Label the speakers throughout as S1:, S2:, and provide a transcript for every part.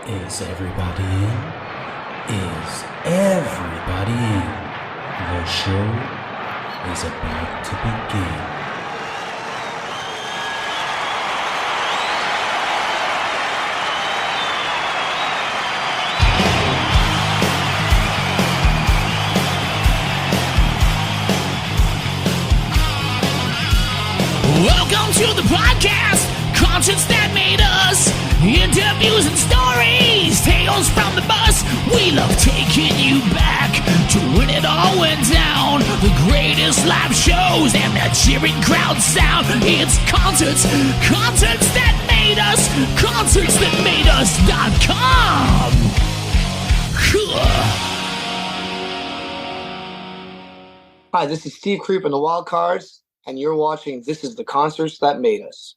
S1: Is everybody in? Is everybody in? The show is about to begin.
S2: Welcome to the podcast, concerts that made us, interviews and stories, tales from the bus. We love taking you back to when it all went down. The greatest live shows and that cheering crowd sound. It's concerts that made us, concertsthatmadeus.com.
S3: Hi, this is Steve Creep and the Wildcards, and you're watching This is the Concerts That Made Us.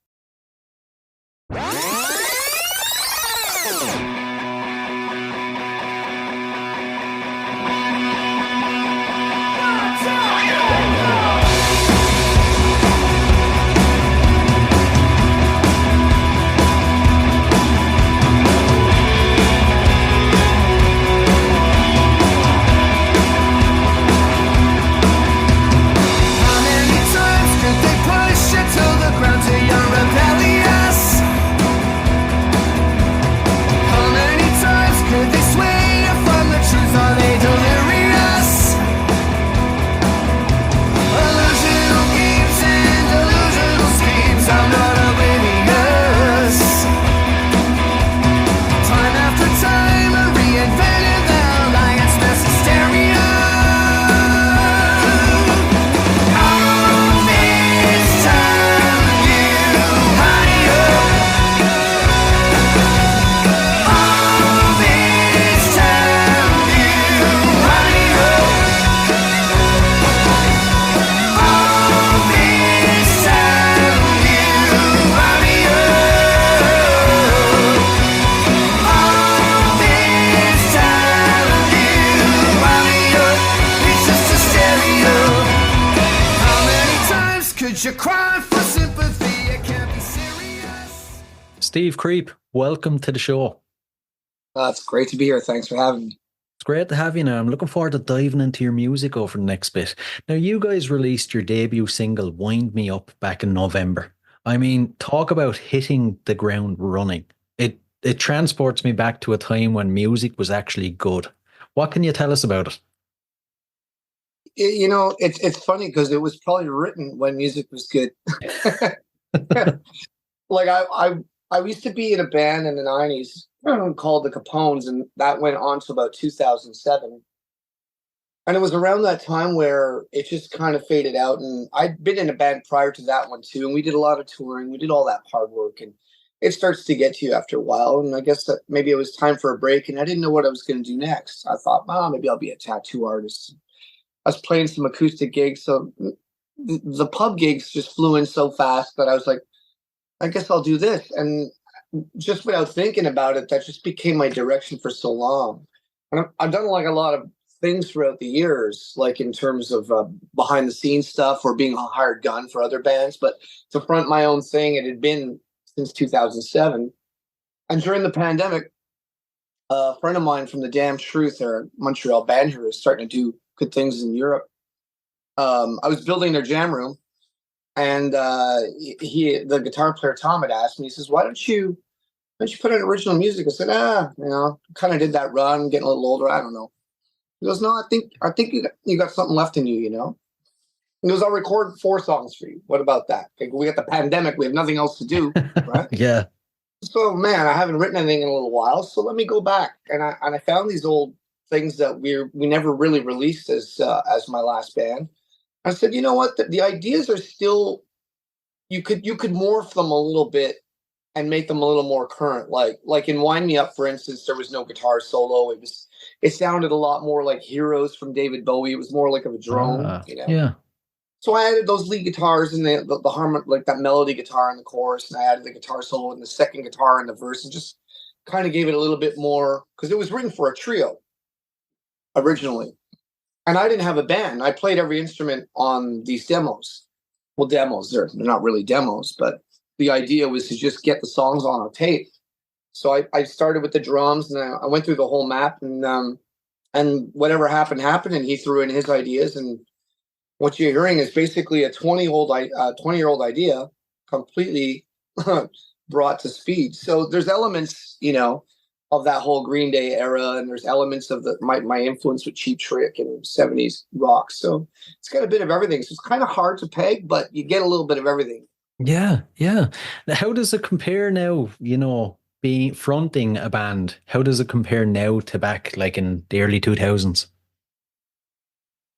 S1: Steve Creep, welcome to the show.
S3: It's great to be here. Thanks for having me.
S1: It's great to have you now. I'm looking forward to diving into your music over the next bit. Now, you guys released your debut single, Wind Me Up, back in November. I mean, talk about hitting the ground running. It transports me back to a time when music was actually good. What can you tell us about it?
S3: It's funny because it was probably written when music was good. Like I used to be in a band in the 90s called the Capones, and that went on to about 2007. And it was around that time where it just kind of faded out. And I'd been in a band prior to that one too, and we did a lot of touring. We did all that hard work, and it starts to get to you after a while. And I guess that maybe it was time for a break, and I didn't know what I was going to do next. I thought, maybe I'll be a tattoo artist. I was playing some acoustic gigs, so the pub gigs just flew in so fast that I was like, I guess I'll do this. And just without thinking about it, that just became my direction for so long. And I've done like a lot of things throughout the years, like in terms of behind the scenes stuff or being a hired gun for other bands. But to front my own thing, it had been since 2007. And during the pandemic, a friend of mine from the Damn Truth, or Montreal band here, is starting to do good things in Europe. I was building their jam room. And the guitar player Tom had asked me, he says, why don't you put in original music? I said, kind of did that run, getting a little older. I don't know. He goes, no, I think you got something left in you, He goes, I'll record 4 songs for you. What about that? Like, we got the pandemic. We have nothing else to do, right?
S1: Yeah.
S3: So, man, I haven't written anything in a little while. So let me go back. And I found these old things that we never really released as my last band. I said, you know what? The ideas are still, you could morph them a little bit and make them a little more current. Like in Wind Me Up, for instance, there was no guitar solo. It sounded a lot more like Heroes from David Bowie. It was more like of a drone,
S1: Yeah.
S3: So I added those lead guitars and the harmony, like that melody guitar in the chorus, and I added the guitar solo and the second guitar in the verse, and just kind of gave it a little bit more, because it was written for a trio originally. And I didn't have a band. I played every instrument on these demos. Well, demos, they're not really demos, but the idea was to just get the songs on a tape So I started with the drums, and I went through the whole map, and whatever happened, and he threw in his ideas, and what you're hearing is basically a 20-year-old idea completely brought to speed. So there's elements, of that whole Green Day era, and there's elements of my influence with Cheap Trick and 70s rock. So it's got a bit of everything. So it's kind of hard to peg, but you get a little bit of everything.
S1: Yeah, yeah. Now, how does it compare now, being fronting a band? How does it compare now to back like in the early 2000s?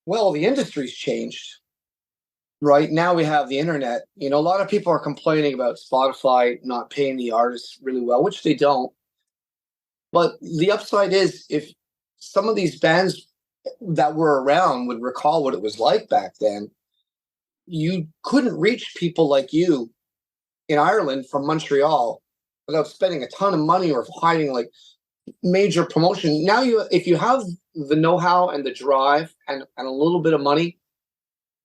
S3: Well, the industry's changed. Right now we have the internet. A lot of people are complaining about Spotify not paying the artists really well, which they don't. But the upside is, if some of these bands that were around would recall what it was like back then, you couldn't reach people like you in Ireland from Montreal without spending a ton of money or hiding like major promotion. Now if you have the know-how and the drive and a little bit of money,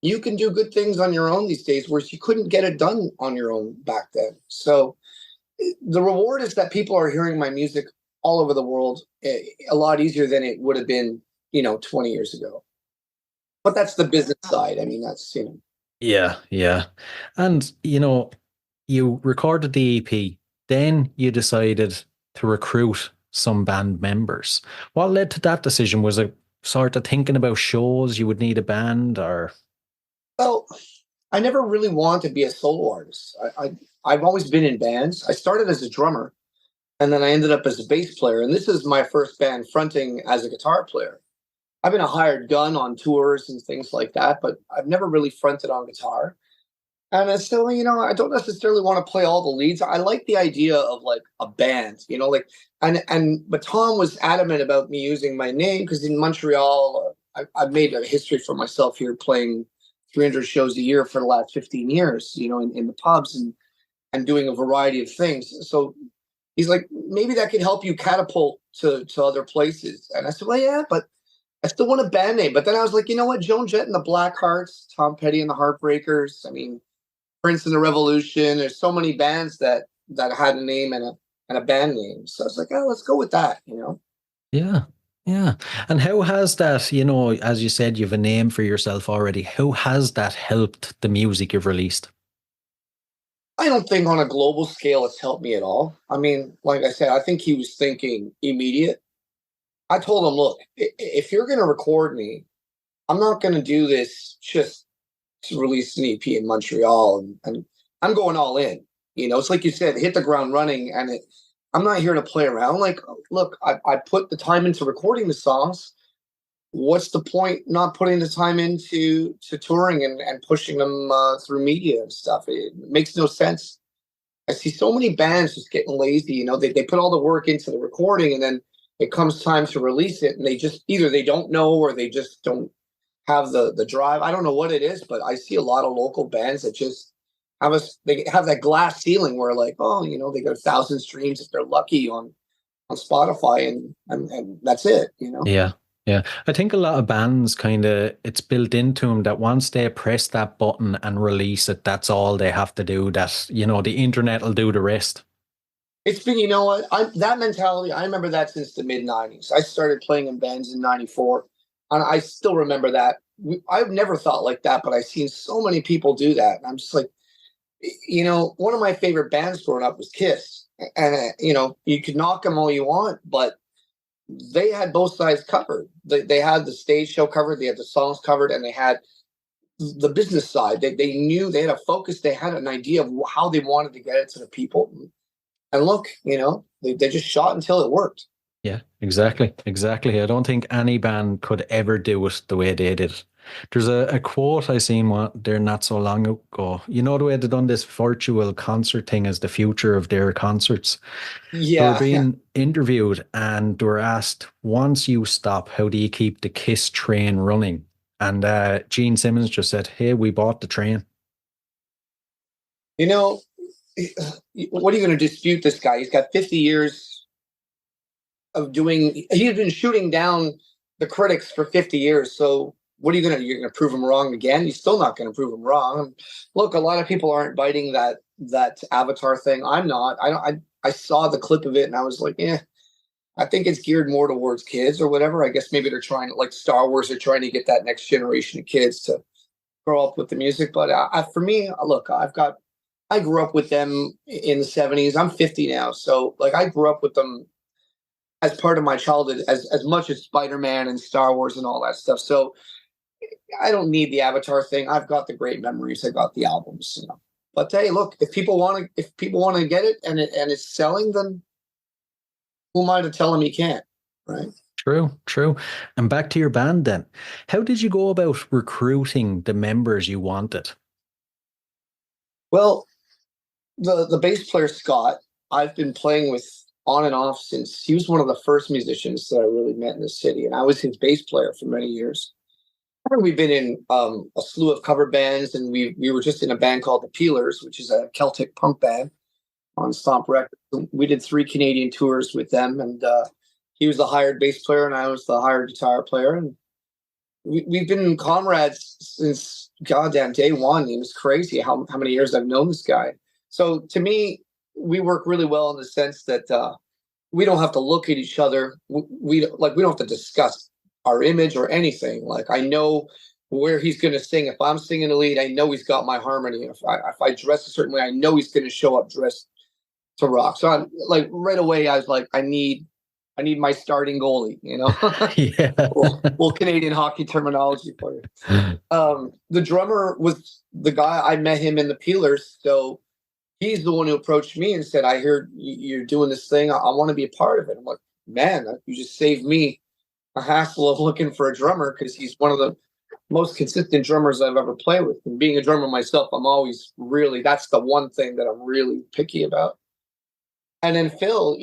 S3: you can do good things on your own these days, whereas you couldn't get it done on your own back then. So the reward is that people are hearing my music all over the world a lot easier than it would have been, 20 years ago. But that's the business side. I mean, that's.
S1: Yeah, yeah. And, you recorded the EP, then you decided to recruit some band members. What led to that decision? Was it sort of thinking about shows you would need a band or?
S3: Well, I never really wanted to be a solo artist. I've always been in bands. I started as a drummer, and then I ended up as a bass player. And this is my first band fronting as a guitar player. I've been a hired gun on tours and things like that, but I've never really fronted on guitar. And so, I don't necessarily want to play all the leads. I like the idea of like a band, but Tom was adamant about me using my name because in Montreal, I've made a history for myself here playing 300 shows a year for the last 15 years, in the pubs and doing a variety of things. So he's like, maybe that could help you catapult to other places. And I said, well, yeah, but I still want a band name. But then I was like, you know what? Joan Jett and the Blackhearts, Tom Petty and the Heartbreakers. I mean, Prince and the Revolution. There's so many bands that had a name and a band name. So I was like, oh, let's go with that,
S1: Yeah, yeah. And how has that, as you said, you've a name for yourself already. How has that helped the music you've released?
S3: I don't think on a global scale it's helped me at all. I mean, like I said, I think he was thinking immediate. I told him, look, if you're going to record me, I'm not going to do this just to release an EP in Montreal, and I'm going all in. It's like you said, hit the ground running, and I'm not here to play around. Like, look, I put the time into recording the songs. What's the point not putting the time into touring and pushing them through media and stuff? It makes no sense. I see so many bands just getting lazy. They put all the work into the recording, and then it comes time to release it, and they just either they don't know or they just don't have the drive. I don't know what it is, but I see a lot of local bands that just they have that glass ceiling where like, oh, they get 1,000 streams if they're lucky on Spotify, and that's it.
S1: Yeah. Yeah. I think a lot of bands it's built into them that once they press that button and release it, that's all they have to do. That, the internet will do the rest.
S3: It's been, that mentality, I remember that since the mid 90s. I started playing in bands in 94. And I still remember that. I've never thought like that, but I've seen so many people do that. And I'm just like, one of my favorite bands growing up was Kiss. And, you could knock them all you want, but they had both sides covered. They had the stage show covered, they had the songs covered, and they had the business side. They knew they had a focus, they had an idea of how they wanted to get it to the people. And look, they just shot until it worked.
S1: Yeah, exactly. Exactly. I don't think any band could ever do it the way they did it. There's a quote I seen there not so long ago. The way they done this virtual concert thing as the future of their concerts. They were
S3: Yeah.
S1: being interviewed and they were asked, once you stop, how do you keep the Kiss train running? And Gene Simmons just said, hey, we bought the train.
S3: What are you going to dispute this guy? He's got 50 years of he's been shooting down the critics for 50 years. So what are you're going to prove him wrong again? You're still not going to prove him wrong. Look, a lot of people aren't biting that Avatar thing. I'm not. I I saw the clip of it and I was like, yeah, I think it's geared more towards kids or whatever. I guess maybe they're trying, like Star Wars, they're trying to get that next generation of kids to grow up with the music. But for me, look, I grew up with them in the 70s. I'm 50 now. So like I grew up with them as part of my childhood, as much as Spider-Man and Star Wars and all that stuff. So I don't need the Avatar thing. I've got the great memories. I got the albums, you know. But hey, look, if people want to get it and it's selling, then who am I to tell them you can't, right?
S1: True, true. And back to your band then. How did you go about recruiting the members you wanted?
S3: Well, the bass player Scott, I've been playing with on and off since he was one of the first musicians that I really met in the city, and I was his bass player for many years. We've been in a slew of cover bands, and we were just in a band called the Peelers, which is a Celtic punk band on Stomp Records. We did 3 Canadian tours with them, and he was the hired bass player, and I was the hired guitar player, and we've been comrades since goddamn day one. It was crazy how many years I've known this guy. So to me, we work really well in the sense that we don't have to look at each other. We don't have to discuss our image or anything. Like I know where he's going to sing. If I'm singing the lead, I know he's got my harmony. If I dress a certain way, I know he's going to show up dressed to rock. So I'm like right away, I was like, I need my starting goalie, you know.
S1: Yeah.
S3: well, Canadian hockey terminology for you. The drummer was the guy, I met him in the Peelers, so he's the one who approached me and said, I heard you're doing this thing. I want to be a part of it. I'm like, man, you just saved me a hassle of looking for a drummer, because he's one of the most consistent drummers I've ever played with. And being a drummer myself, I'm always really, that's the one thing that I'm really picky about. And then Phil,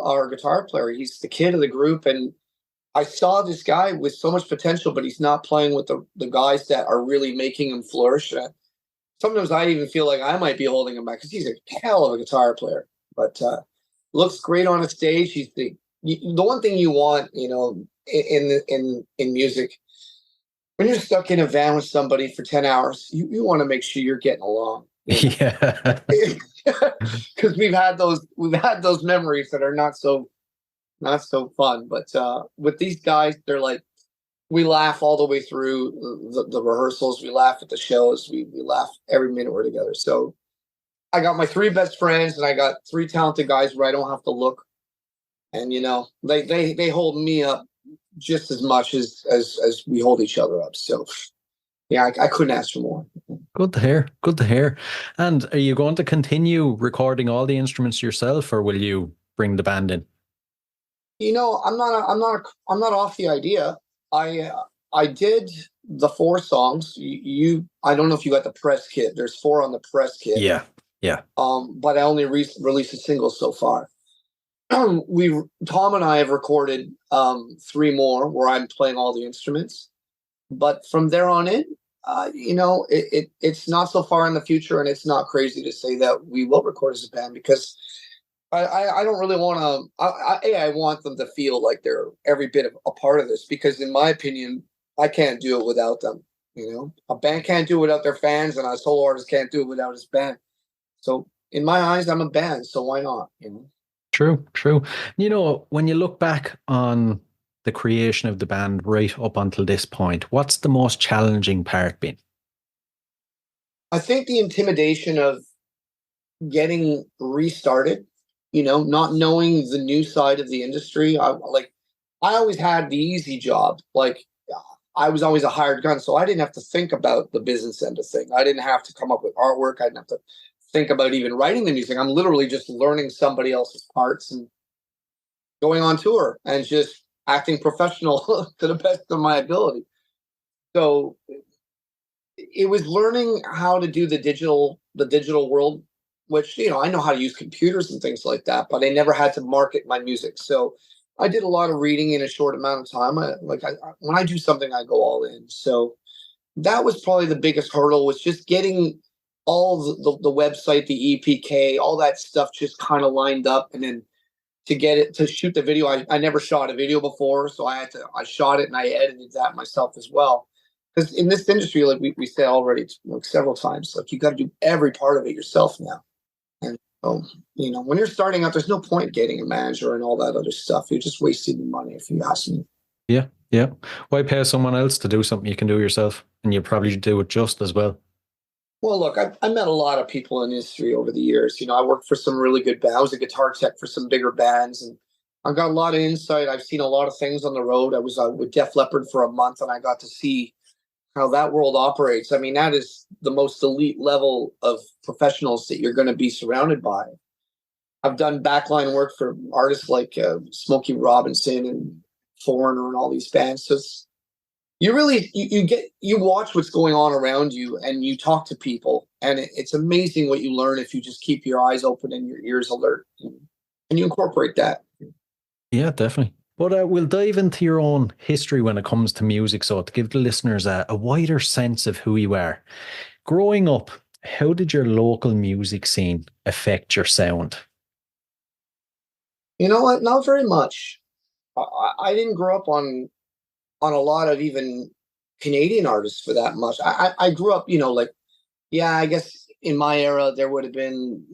S3: our guitar player, he's the kid of the group. And I saw this guy with so much potential, but he's not playing with the guys that are really making him flourish. Sometimes I even feel like I might be holding him back, because he's a hell of a guitar player, but looks great on a stage. He's the one thing you want, in music, when you're stuck in a van with somebody for 10 hours, you want to make sure you're getting along.
S1: Yeah.
S3: Because we've had those memories that are not so fun. But with these guys, they're like, we laugh all the way through the rehearsals. We laugh at the shows. We laugh every minute we're together. So I got my 3 best friends, and I got 3 talented guys where I don't have to look. And they hold me up just as much as we hold each other up. So yeah, I couldn't ask for more.
S1: Good to hear. Good to hear. And are you going to continue recording all the instruments yourself, or will you bring the band in?
S3: I'm not off the idea. I did the 4 songs. I don't know if you got the press kit. There's 4 on the press kit.
S1: Yeah.
S3: But I only released a single so far. Tom and I have recorded 3 more where I'm playing all the instruments. But from there on in, it's not so far in the future, and it's not crazy to say that we will record as a band, because I don't really want to. I want them to feel like they're every bit of a part of this, because in my opinion, I can't do it without them. A band can't do it without their fans, and a solo artist can't do it without his band. So in my eyes, I'm a band, so why not?
S1: True. When you look back on the creation of the band right up until this point, what's the most challenging part been?
S3: I think the intimidation of getting restarted, not knowing the new side of the industry. I always had the easy job. Like I was always a hired gun, so I didn't have to think about the business end of thing. I didn't have to come up with artwork. I didn't have to think about even writing the music. I'm literally just learning somebody else's parts and going on tour and just acting professional to the best of my ability. So it was learning how to do the digital world, which, I know how to use computers and things like that, but I never had to market my music. So I did a lot of reading in a short amount of time. When I do something, I go all in. So that was probably the biggest hurdle, was just getting all the website, the EPK, all that stuff just kind of lined up. And then to shoot the video, I never shot a video before. So I shot it and I edited that myself as well. Because in this industry, like we said already, like several times, like you got to do every part of it yourself now. And So, when you're starting out, there's no point getting a manager and all that other stuff. You're just wasting your money, if you ask me.
S1: Yeah, yeah. Why pay someone else to do something you can do yourself, and you probably do it just as well?
S3: Well, look, I met a lot of people in the industry over the years. I worked for some really good bands. I was a guitar tech for some bigger bands, and I got a lot of insight. I've seen a lot of things on the road. I was with Def Leppard for a month, and I got to see how that world operates. I mean, that is the most elite level of professionals that you're going to be surrounded by. I've done backline work for artists like Smokey Robinson and Foreigner and all these bands. So you really you watch what's going on around you, and you talk to people, and it's amazing what you learn if you just keep your eyes open and your ears alert, and you incorporate that.
S1: Yeah, definitely. But we'll dive into your own history when it comes to music, so to give the listeners a wider sense of who you are. Growing up, how did your local music scene affect your sound?
S3: You know what? Not very much. I didn't grow up on a lot of even Canadian artists for that much. I grew up, I guess in my era there would have been,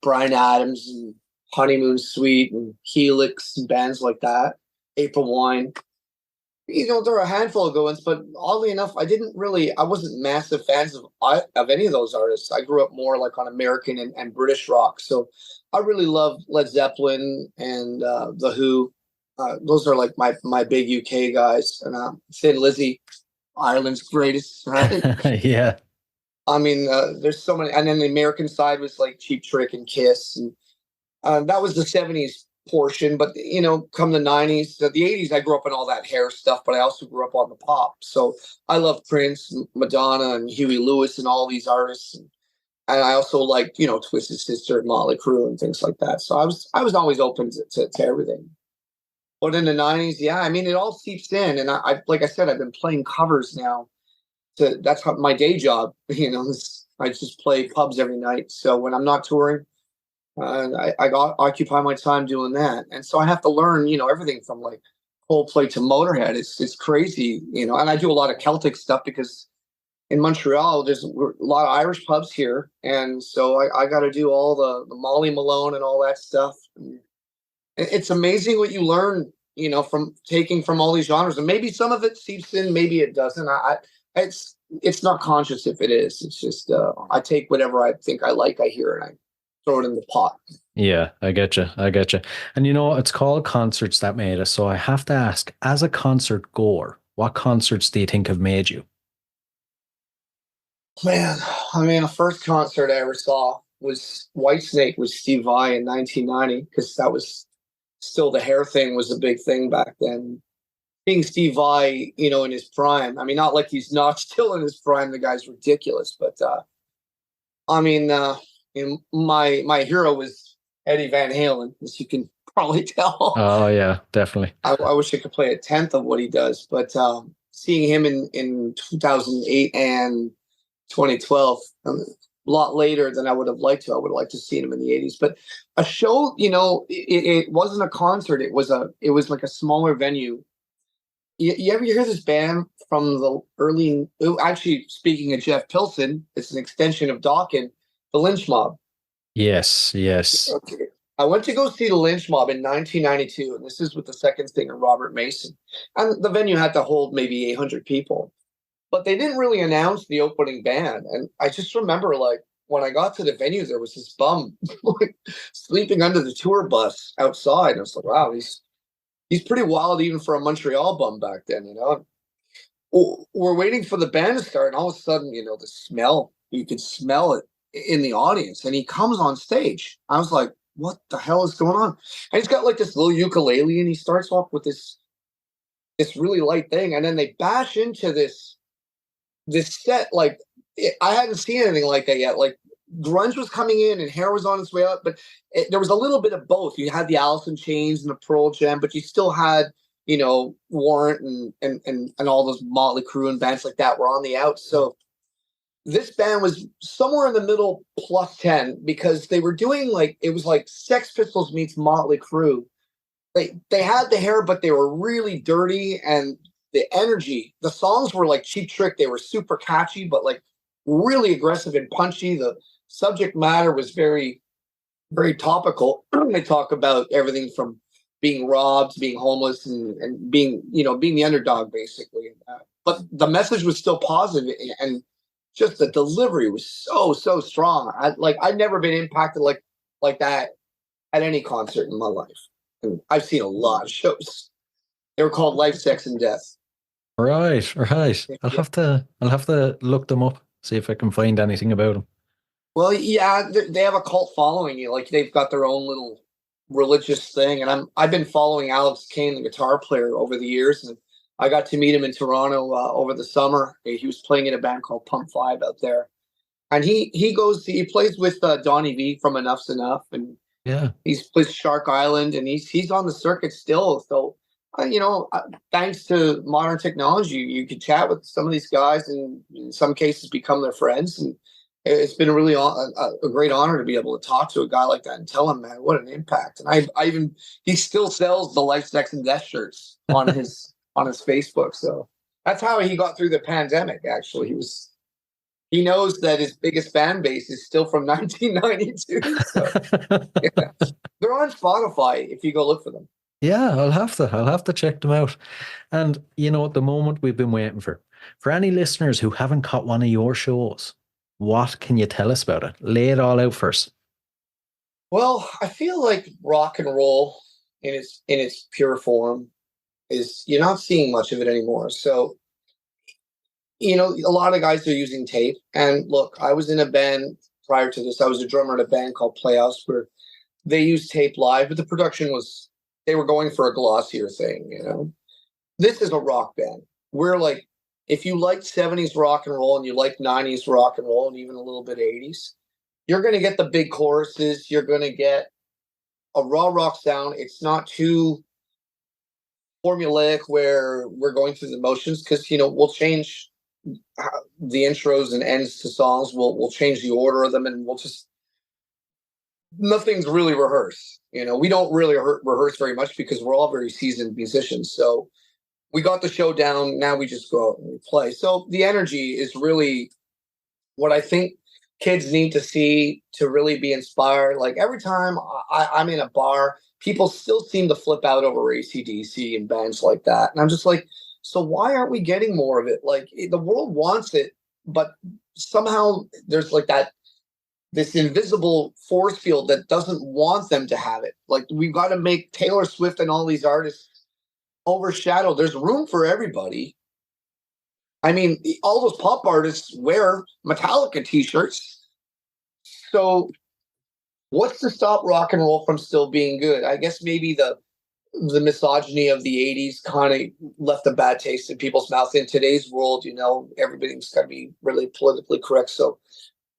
S3: Bryan Adams and Honeymoon Suite and Helix and bands like that, April Wine. There are a handful of good ones, but oddly enough, I wasn't massive fans of any of those artists. I grew up more like on American and British rock. So I really loved Led Zeppelin and The Who. Those are like my big UK guys. And Thin Lizzy, Ireland's greatest, right?
S1: Yeah.
S3: I mean, there's so many. And then the American side was like Cheap Trick and Kiss. And that was the 70s portion. But, come the 90s, the 80s, I grew up in all that hair stuff, but I also grew up on the pop. So I love Prince, Madonna, and Huey Lewis and all these artists. And I also like, Twisted Sister, Motley Crue, and things like that. So I was always open to everything. But in the 90s, yeah, I mean, it all seeps in. And I like I said, I've been playing covers now. That's my day job. I just play pubs every night. So when I'm not touring, I occupy my time doing that. And so I have to learn, everything from like Coldplay to Motorhead. It's crazy, and I do a lot of Celtic stuff because in Montreal, there's a lot of Irish pubs here. And so I got to do all the Molly Malone and all that stuff. And it's amazing what you learn, from taking from all these genres. And maybe some of it seeps in, maybe it doesn't. It's not conscious if it is. It's just I take whatever I think I like, I hear, and I throw it in the pot.
S1: Yeah, I get you. And it's called Concerts That Made Us. So I have to ask, as a concert goer, what concerts do you think have made you?
S3: Man, I mean, the first concert I ever saw was Whitesnake with Steve Vai in 1990, because that was still the hair thing was a big thing back then. Being Steve Vai, in his prime. I mean, not like he's not still in his prime. The guy's ridiculous, but I mean, my hero was Eddie Van Halen, as you can probably tell.
S1: Oh yeah, definitely.
S3: I wish I could play a tenth of what he does, but seeing him in 2008 and 2012, a lot later than I would have liked to. I would have liked to see him in the 80s. But a show, it wasn't a concert. It was like a smaller venue. You ever hear this band from the early? Actually, speaking of Jeff Pilson, it's an extension of Dawkins, the Lynch Mob.
S1: Yes.
S3: Okay. I went to go see the Lynch Mob in 1992, and this is with the second singer, Robert Mason. And the venue had to hold maybe 800 people. But they didn't really announce the opening band. And I just remember, like, when I got to the venue, there was this bum like, sleeping under the tour bus outside. And I was like, wow, he's pretty wild even for a Montreal bum back then, We're waiting for the band to start, and all of a sudden, the smell, you could smell it in the audience. And he comes on stage. I was like, what the hell is going on? And he's got like this little ukulele, and he starts off with this really light thing. And then they bash into this set, like I hadn't seen anything like that yet. Like grunge was coming in and hair was on its way up, but there was a little bit of both. You had the Alice in Chains and the Pearl Jam, but you still had, Warrant and all those Motley Crue and bands like that were on the outs. So this band was somewhere in the middle plus 10, because they were doing it was like Sex Pistols meets Motley Crue. They had the hair, but they were really dirty, and the energy, the songs were like Cheap Trick. They were super catchy, but like really aggressive and punchy. The subject matter was very very topical. They talk about everything from being robbed, being homeless, and being, being the underdog, basically. But the message was still positive, and just the delivery was so strong. I've never been impacted like that at any concert in my life. And I've seen a lot of shows. They were called Life, Sex, and Death.
S1: Right, right. I'll
S3: Yeah.
S1: have to look them up, see if I can find anything about them.
S3: Well, yeah, they have a cult following. Like they've got their own little religious thing, and I've been following Alex Kane, the guitar player, over the years, and I got to meet him in Toronto over the summer. He was playing in a band called Pump Five out there, and he plays with Donnie V from Enough's Enough, and
S1: Yeah.
S3: he's plays Shark Island, and he's on the circuit still. So, thanks to modern technology, you can chat with some of these guys, and in some cases become their friends. And it's been really a great honor to be able to talk to a guy like that and tell him, man, what an impact. And he still sells the Life, Sex, and Death shirts on his Facebook. So that's how he got through the pandemic. Actually, he knows that his biggest fan base is still from 1992. So yeah. They're on Spotify if you go look for them.
S1: Yeah, I'll have to check them out. And the moment we've been waiting for any listeners who haven't caught one of your shows, what can you tell us about it? Lay it all out first.
S3: Well, I feel like rock and roll in its pure form is, you're not seeing much of it anymore. So, a lot of guys are using tape. And look, I was in a band prior to this. I was a drummer in a band called Playhouse where they used tape live, but the production was, they were going for a glossier thing. This is a rock band. We're like, if you like 70s rock and roll and you like 90s rock and roll and even a little bit 80s, you're going to get the big choruses. You're going to get a raw rock sound. It's not too formulaic where we're going through the motions, because, we'll change the intros and ends to songs. We'll change the order of them, and nothing's really rehearsed. We don't really rehearse very much because we're all very seasoned musicians. So we got the show down. Now we just go out and we play. So the energy is really what I think kids need to see to really be inspired. Like every time I'm in a bar, people still seem to flip out over AC/DC and bands like that. And I'm just like, so why aren't we getting more of it? Like the world wants it, but somehow there's like this invisible force field that doesn't want them to have it. Like we've got to make Taylor Swift and all these artists overshadow. There's room for everybody. I mean, all those pop artists wear Metallica t-shirts. So what's to stop rock and roll from still being good? I guess maybe the misogyny of the 80s kind of left a bad taste in people's mouth. In today's world, everything's got to be really politically correct. So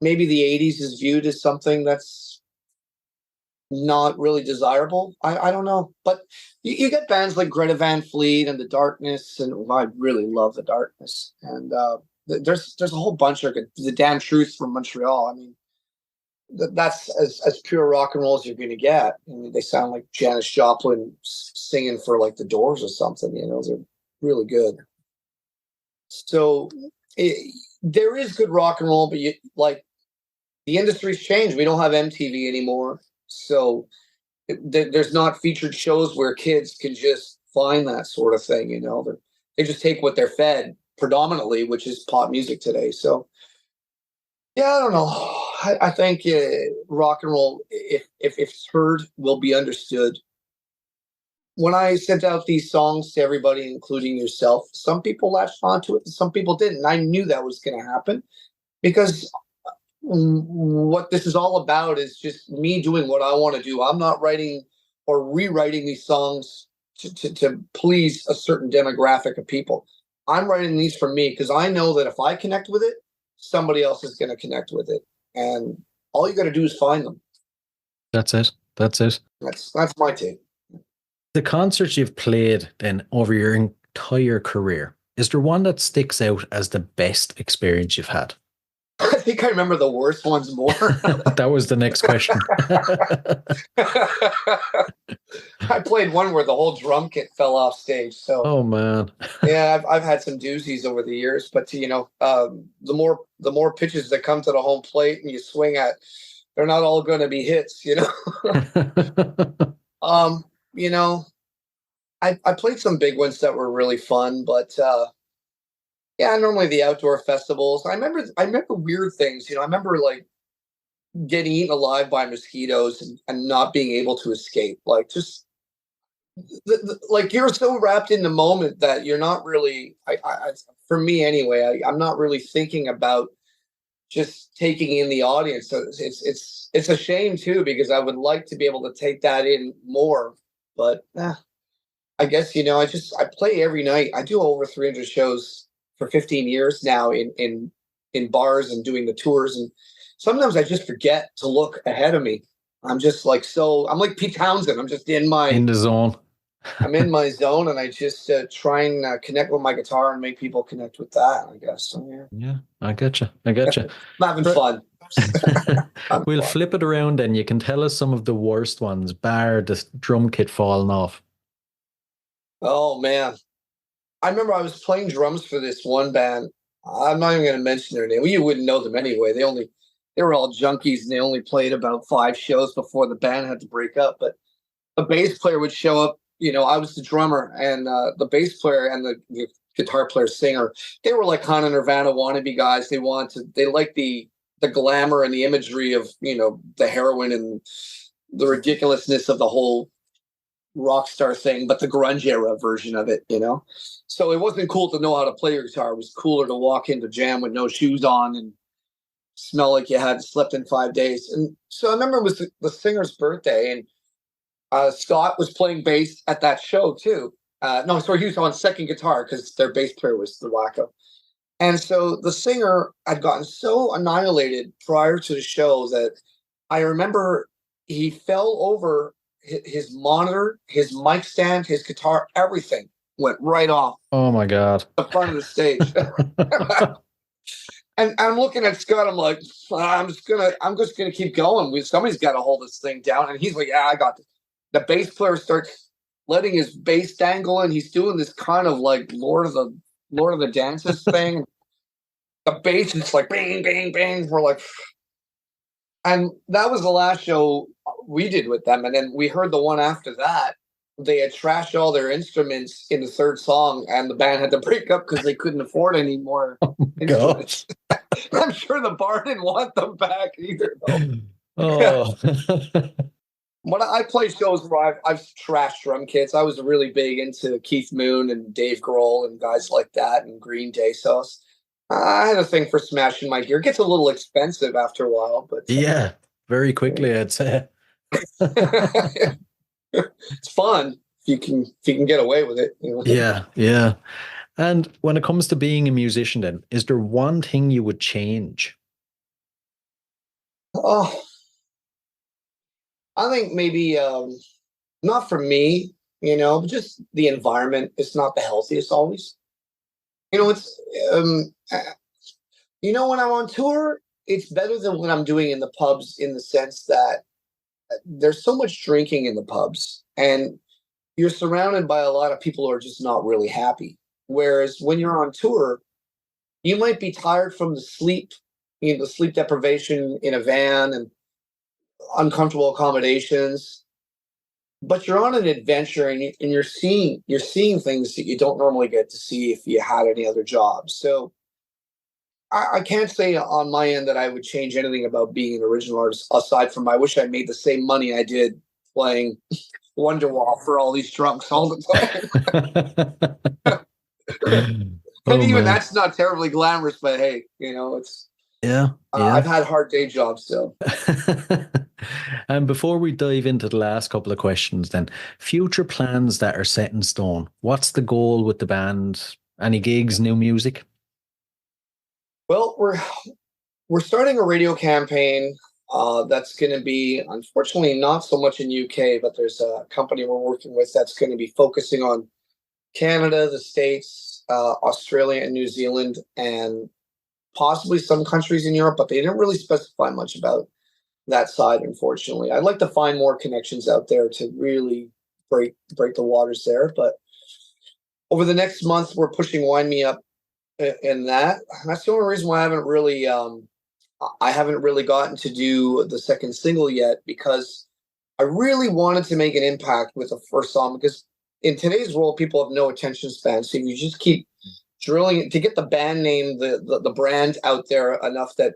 S3: maybe the 80s is viewed as something that's not really desirable. I don't know. But you get bands like Greta Van Fleet and The Darkness, and I really love The Darkness. And there's a whole bunch of The Damn Truth from Montreal. I mean, that's as pure rock and roll as you're going to get. I mean, they sound like Janis Joplin singing for like the Doors or something. They're really good. So there is good rock and roll, but the industry's changed. We don't have MTV anymore. So there's not featured shows where kids can just find that sort of thing. They just take what they're fed predominantly, which is pop music today. So yeah, I don't know. I think rock and roll, if it's heard, will be understood. When I sent out these songs to everybody, including yourself, some people latched onto it and some people didn't. I knew that was going to happen because what this is all about is just me doing what I want to do. I'm not writing or rewriting these songs to please a certain demographic of people. I'm writing these for me because I know that if I connect with it, somebody else is going to connect with it. And all you got to do is find them.
S1: That's it. That's
S3: my take.
S1: The concerts you've played then over your entire career, is there one that sticks out as the best experience you've had?
S3: I think I remember the worst ones more.
S1: That was the next question.
S3: I played one where the whole drum kit fell off stage. So,
S1: oh man,
S3: yeah, I've had some doozies over the years. But the more pitches that come to the home plate and you swing at they're not all going to be hits, you know. You know, I played some big ones that were really fun, but yeah, normally the outdoor festivals. I remember weird things. You know, I remember like getting eaten alive by mosquitoes and not being able to escape. Like just like you're so wrapped in the moment that you're not really. For me anyway, I'm not really thinking about just taking in the audience. So it's a shame too because I would like to be able to take that in more, but I guess I play every night. I do over 300 shows for 15 years now in bars and doing the tours, and sometimes I just forget to look ahead of me. I'm just like I'm like Pete Townsend. I'm just
S1: In the zone.
S3: I'm in my zone, and I just try and connect with my guitar and make people connect with that. I guess. So, yeah.
S1: Yeah, I get you. I get you.
S3: I'm having fun.
S1: We'll flip it around and you can tell us some of the worst ones, bar the drum kit falling off.
S3: Oh man, I remember I was playing drums for this one band. I'm not even going to mention their name. Well, you wouldn't know them anyway. They were all junkies, and they only played about 5 shows before the band had to break up. But a bass player would show up. You know, I was the drummer, and the bass player and the guitar player singer. They were like kind of Nirvana wannabe guys. They liked the glamour and the imagery of the heroin and the ridiculousness of the whole rock star thing, but the grunge era version of it. So it wasn't cool to know how to play your guitar. It was cooler to walk into jam with no shoes on and smell like you had slept in 5 days. And so I remember it was the singer's birthday, and Scott was playing bass at that show too. No, sorry, he was on second guitar because their bass player was the wacko. And so the singer had gotten so annihilated prior to the show that I remember he fell over. His monitor, his mic stand, his guitar, everything went right off
S1: Oh my God.
S3: the front of the stage. And I'm looking at Scott. I'm like, I'm just gonna keep going. Somebody's got to hold this thing down. And he's like, yeah, I got this. The bass player starts letting his bass dangle, and he's doing this kind of like Lord of the Dances thing. The bass is like bang, bang, bang. We're like, and that was the last show we did with them. And then we heard the one after that. They had trashed all their instruments in the third song, and the band had to break up because they couldn't afford any more instruments. I'm sure the bar didn't want them back either, though.
S1: Oh.
S3: When I play shows where I've trashed drum kits, I was really big into Keith Moon and Dave Grohl and guys like that, and Green Day. So I had a thing for smashing my gear. It gets a little expensive after a while, but
S1: Yeah, very quickly, I'd say.
S3: it's fun if you can get away with it.
S1: Yeah, yeah. And when it comes to being a musician, then, is there one thing you would change?
S3: Oh, I think maybe not for me, but just the environment. It's not the healthiest always. It's when I'm on tour, it's better than what I'm doing in the pubs in the sense that there's so much drinking in the pubs, and you're surrounded by a lot of people who are just not really happy. Whereas when you're on tour, you might be tired from the sleep, the sleep deprivation in a van and uncomfortable accommodations, but you're on an adventure, and you're seeing things that you don't normally get to see if you had any other job. So I can't say on my end that I would change anything about being an original artist, aside from I wish I made the same money I did playing Wonderwall for all these drunks all the time. And even that's not terribly glamorous, but hey, it's
S1: Yeah,
S3: I've had hard day jobs still.
S1: And before we dive into the last couple of questions, then, future plans that are set in stone. What's the goal with the band? Any gigs, new music?
S3: Well, we're starting a radio campaign that's going to be, unfortunately, not so much in UK, but there's a company we're working with that's going to be focusing on Canada, the States, Australia, and New Zealand, and possibly some countries in Europe, but they didn't really specify much about that side, unfortunately. I'd like to find more connections out there to really break the waters there. But over the next month, we're pushing Wind Me Up in that. That's the only reason why I haven't really I haven't really gotten to do the second single yet because I really wanted to make an impact with the first song, because in today's world, people have no attention span. So you just keep drilling it to get the band name, the brand out there enough that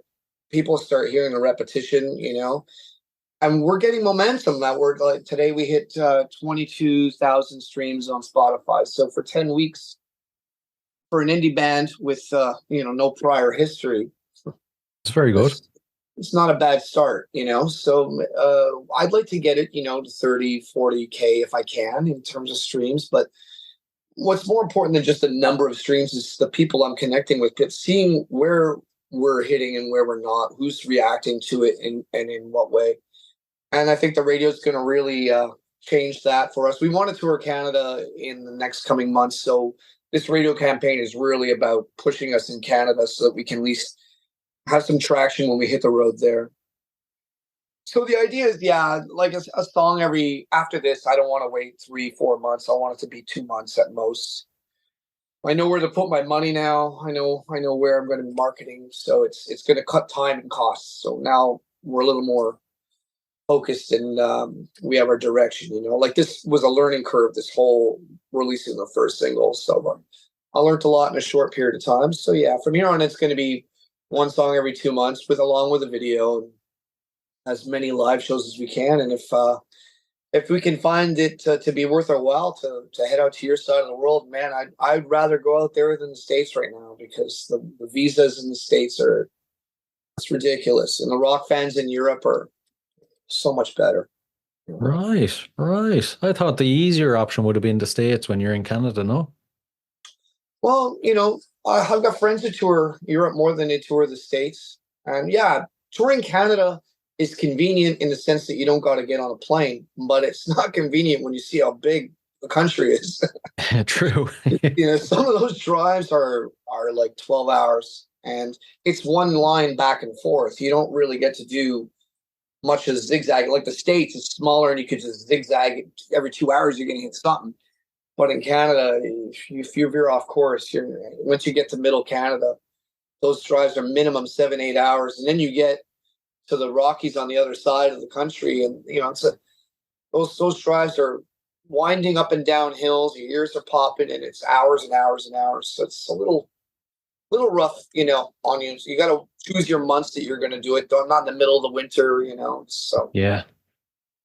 S3: people start hearing the repetition, and we're getting momentum. That we're like, today we hit 22,000 streams on Spotify. So for 10 weeks for an indie band with, no prior history,
S1: It's very good.
S3: it's not a bad start, So I'd like to get it, to 30, 40K if I can in terms of streams. But what's more important than just the number of streams is the people I'm connecting with, but seeing where we're hitting and where we're not, who's reacting to it and in what way. And I think the radio is going to really change that for us. We want to tour Canada in the next coming months. So this radio campaign is really about pushing us in Canada so that we can at least have some traction when we hit the road there. So the idea is, like a song after this, I don't want to wait 3-4 months. I want it to be 2 months at most. I know where to put my money now. I know where I'm going to be marketing. So it's going to cut time and costs. So now we're a little more focused and we have our direction, like this was a learning curve, this whole releasing the first single. So I learned a lot in a short period of time. So from here on, it's going to be one song every 2 months along with a video and as many live shows as we can. And if we can find it to be worth our while to head out to your side of the world, man, I'd rather go out there than the States right now, because the visas in the States it's ridiculous. And the rock fans in Europe are so much better.
S1: Right. I thought the easier option would have been the States when you're in Canada, no?
S3: Well, I've got friends who tour Europe more than they tour the States. And touring Canada is convenient in the sense that you don't got to get on a plane, but it's not convenient when you see how big the country is.
S1: True.
S3: Some of those drives are like 12 hours and it's one line back and forth. You don't really get to do much as zigzag. Like the States is smaller and you could just zigzag every 2 hours, you're going to hit something. But in Canada, if you veer off course, once you get to middle Canada, those drives are minimum 7-8 hours. And then you get to the Rockies on the other side of the country. And, those drives are winding up and down hills. Your ears are popping and it's hours and hours and hours. So it's a little rough, on you. So you got to choose your months that you're going to do it. Though I'm not in the middle of the winter, so.
S1: Yeah.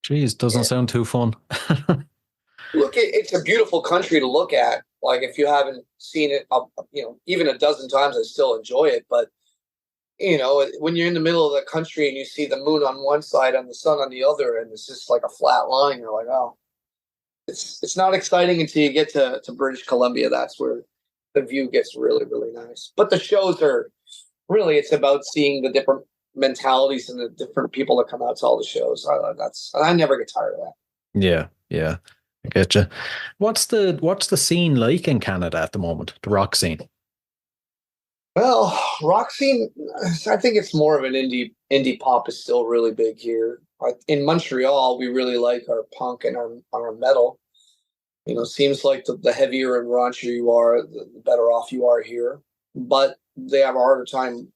S1: Geez, doesn't sound too fun.
S3: Look, it's a beautiful country to look at. Like if you haven't seen it, even a dozen times, I still enjoy it. But, when you're in the middle of the country and you see the moon on one side and the sun on the other, and it's just like a flat line, you're like, oh, it's not exciting until you get to British Columbia. That's where the view gets really, really nice. But the shows are really, it's about seeing the different mentalities and the different people that come out to all the shows. I never get tired of that.
S1: Yeah. I get you. What's the scene like in Canada at the moment? The rock scene?
S3: Well, rock scene, I think it's more of an indie pop is still really big here. In Montreal, we really like our punk and our metal. Seems like the heavier and raunchier you are, the better off you are here. But they have a harder time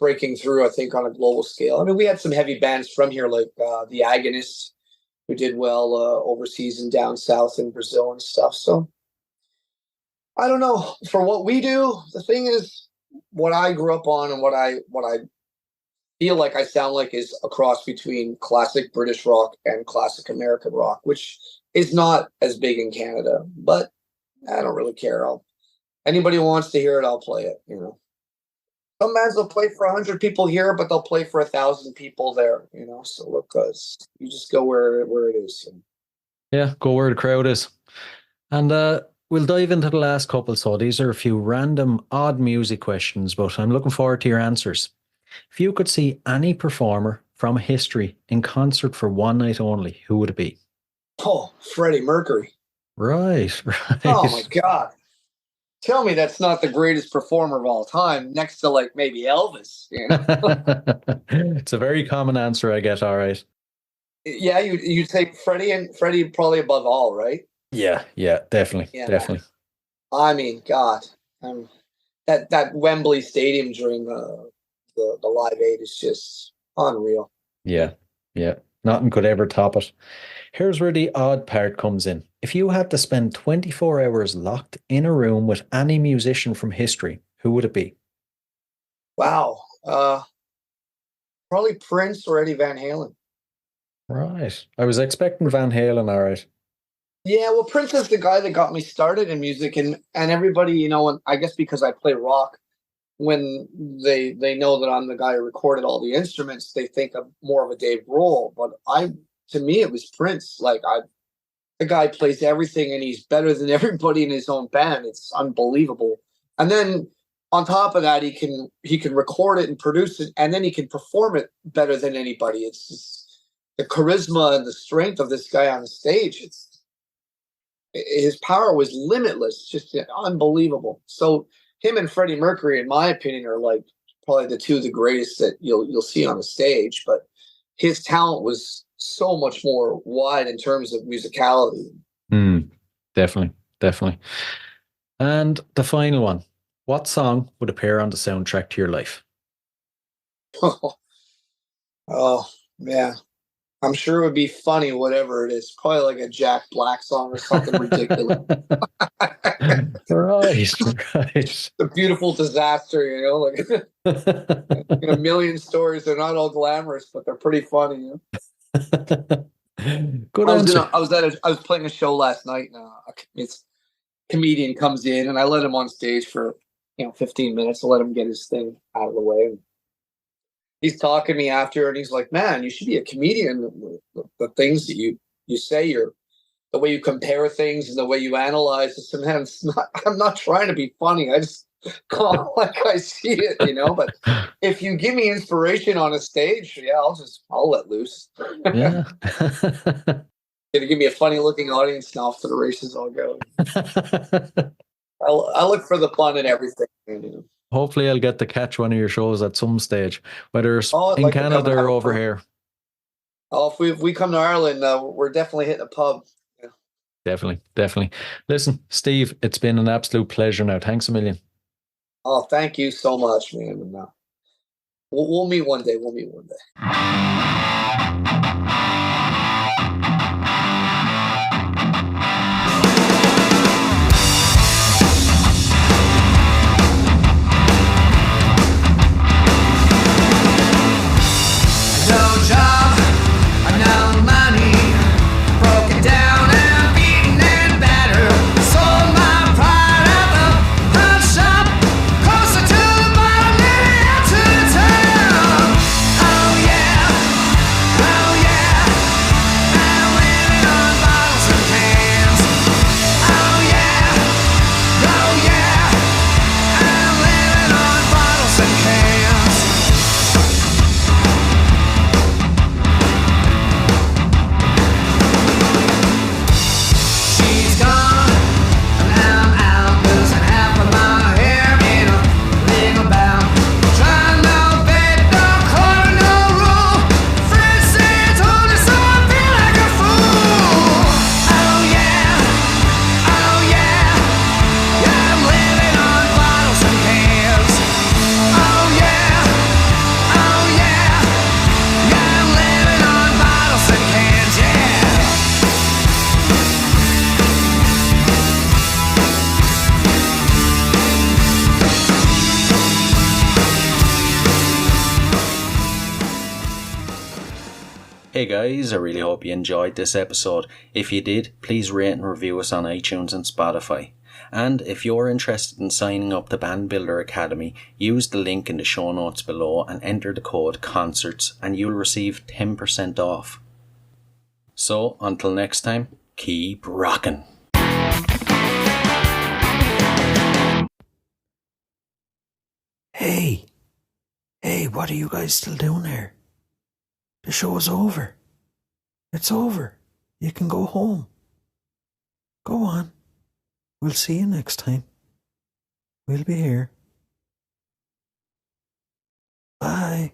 S3: breaking through, I think, on a global scale. I mean, we had some heavy bands from here, like the Agonists, who did well overseas and down south in Brazil and stuff. So I don't know. For what we do, the thing is, what I grew up on and what I feel like I sound like is a cross between classic British rock and classic American rock, which is not as big in Canada. But I don't really care. Anybody who wants to hear it, I'll play it. Some bands will play for 100 people here, but they'll play for 1,000 people there. So look, you just go where it is.
S1: Yeah, go where the crowd is. And we'll dive into the last couple. So these are a few random, odd music questions, but I'm looking forward to your answers. If you could see any performer from history in concert for one night only, who would it be?
S3: Oh, Freddie Mercury.
S1: Right.
S3: Oh my God. Tell me that's not the greatest performer of all time, next to like maybe Elvis.
S1: It's a very common answer, I guess. All right.
S3: Yeah, you'd say Freddie probably above all, right?
S1: Yeah, definitely.
S3: Yeah.
S1: Definitely.
S3: I mean, God, that Wembley Stadium during the Live Aid is just unreal.
S1: Yeah, yeah. Nothing could ever top it. Here's where the odd part comes in. If you had to spend 24 hours locked in a room with any musician from history, who would it be?
S3: Wow. Probably Prince or Eddie Van Halen.
S1: Right. I was expecting Van Halen, all right.
S3: Yeah, well, Prince is the guy that got me started in music, and everybody, and I guess because I play rock, when they know that I'm the guy who recorded all the instruments, they think of more of a Dave Grohl. But to me, it was Prince. The guy plays everything, and he's better than everybody in his own band. It's unbelievable. And then on top of that, he can record it and produce it, and then he can perform it better than anybody. It's just the charisma and the strength of this guy on the stage. His power was limitless, just unbelievable. So him and Freddie Mercury, in my opinion, are like probably the two of the greatest that you'll see on the stage. But his talent was so much more wide in terms of musicality.
S1: Definitely, definitely. And the final one. What song would appear on the soundtrack to your life?
S3: Oh, man. I'm sure it would be funny, whatever it is. Probably like a Jack Black song or something ridiculous.
S1: Right.
S3: The beautiful disaster, like in a million stories. They're not all glamorous, but they're pretty funny.
S1: Good answer.
S3: I was playing a show last night, and a comedian comes in, and I let him on stage for 15 minutes. I let him get his thing out of the way. He's talking to me after, and he's like, "Man, you should be a comedian. The things that you say, the way you compare things and the way you analyze this." And man, I'm not trying to be funny. I just call it like I see it, But if you give me inspiration on a stage, yeah, I'll let loose.
S1: Yeah.
S3: Gonna give me a funny looking audience now for the races I'll go. I look for the fun in everything.
S1: Hopefully I'll get to catch one of your shows at some stage, whether it's in
S3: like
S1: Canada or over here.
S3: Oh, if we come to Ireland, we're definitely hitting a pub. Yeah.
S1: Definitely. Listen, Steve, it's been an absolute pleasure now. Thanks a million.
S3: Oh, thank you so much, man. And, we'll meet one day.
S1: Hey guys, I really hope you enjoyed this episode. If you did, please rate and review us on iTunes and Spotify. And if you're interested in signing up to Band Builder Academy, use the link in the show notes below and enter the code CONCERTS and you'll receive 10% off. So, until next time, keep rocking. Hey, what are you guys still doing here? The show's over. It's over. You can go home. Go on. We'll see you next time. We'll be here. Bye.